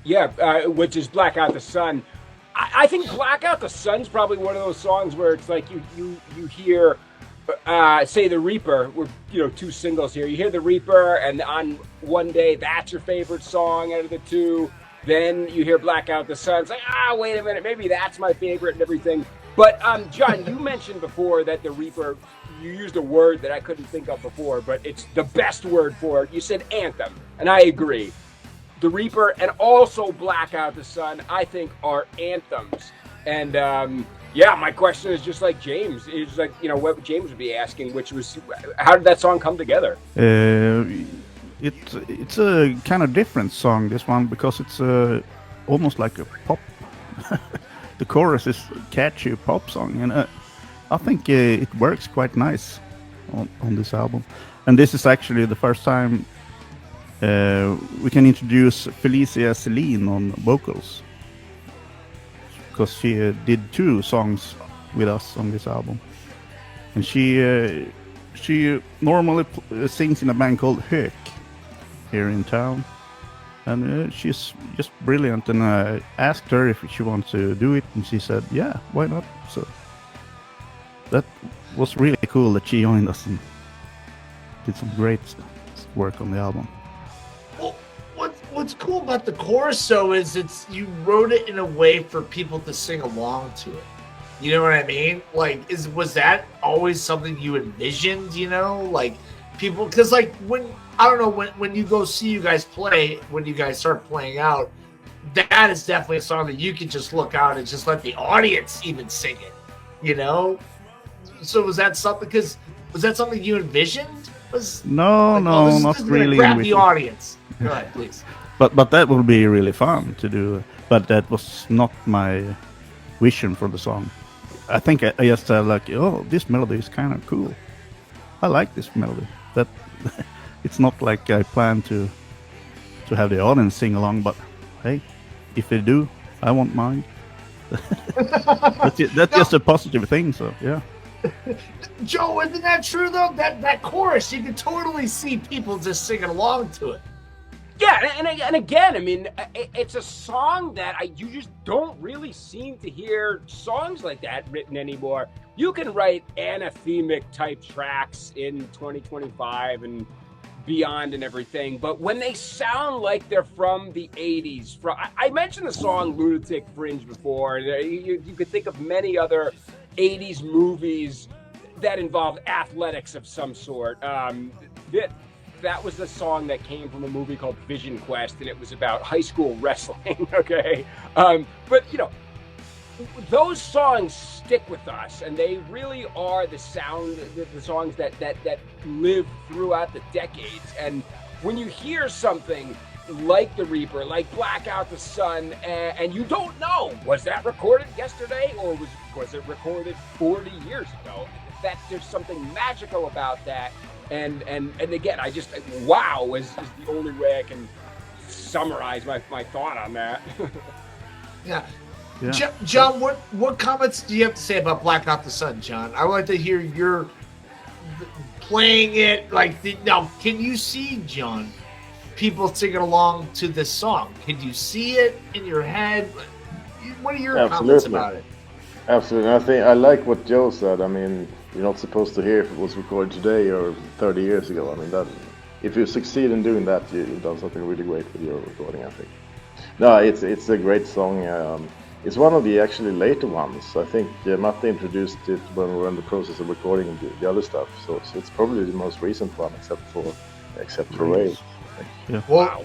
Yeah, which is Blackout the Sun. I think Blackout the Sun's probably one of those songs where it's like you hear, say the Reaper. We're two singles here. You hear the Reaper, and on one day that's your favorite song out of the two. Then you hear Blackout the Sun. It's like, wait a minute, maybe that's my favorite and everything. But John, you mentioned before that the Reaper. You used a word that I couldn't think of before, but it's the best word for it. You said anthem, and I agree. The Reaper and also Blackout the Sun, I think, are anthems. And my question is just like James. It's like what James would be asking, which was, how did that song come together? It's a kind of different song, this one, because it's almost like a pop. The chorus is a catchy pop song, and I think it works quite nice on this album. And this is actually the first time we can introduce Felicia Celine on vocals, because she did 2 songs with us on this album. And she normally sings in a band called Höök here in town. And she's just brilliant. And I asked her if she wants to do it, and she said, yeah, why not? So that was really cool that she joined us and did some great work on the album. Well, what's cool about the chorus, though, is you wrote it in a way for people to sing along to it. You know what I mean? Like, was that always something you envisioned? Like people, because like when you go see you guys play, when you guys start playing out, that is definitely a song that you can just look out and just let the audience even sing it. So was that something you envisioned? No, not really. Grab the audience. Go ahead, please. But that would be really fun to do. But that was not my vision for the song. I think I just said like, oh, this melody is kind of cool. I like this melody. That it's not like I plan to have the audience sing along. But hey, if they do, I won't mind. That's just a positive thing. So yeah. Joe, isn't that true though? That chorus, you can totally see people just singing along to it. Yeah, and again, I mean, it's a song that you just don't really seem to hear songs like that written anymore. You can write anathemic type tracks in 2025 and beyond and everything, but when they sound like they're from the 80s, I mentioned the song Lunatic Fringe before. You could think of many other 80s movies that involved athletics of some sort. That was the song that came from a movie called Vision Quest, and it was about high school wrestling. Okay, but those songs stick with us, and they really are the sound, the songs that live throughout the decades. And when you hear something like the Reaper, like Blackout the Sun, and you don't know, was that recorded yesterday or was it recorded 40 years ago? That there's something magical about that. And again, I just, wow is the only way I can summarize my thought on that. Yeah. John, what comments do you have to say about Blackout the Sun, John? I would like to hear your playing it. Now, can you see, John, people singing along to this song? Can you see it in your head? What are your comments about it? Absolutely. I like what Joe said. I mean, you're not supposed to hear if it was recorded today or 30 years ago. I mean, that if you succeed in doing that, you've done something really great with your recording, I think. No, it's a great song. It's one of the actually later ones. I think Matte introduced it when we were in the process of recording the other stuff. So it's probably the most recent one, except for Rave. Yeah. Wow.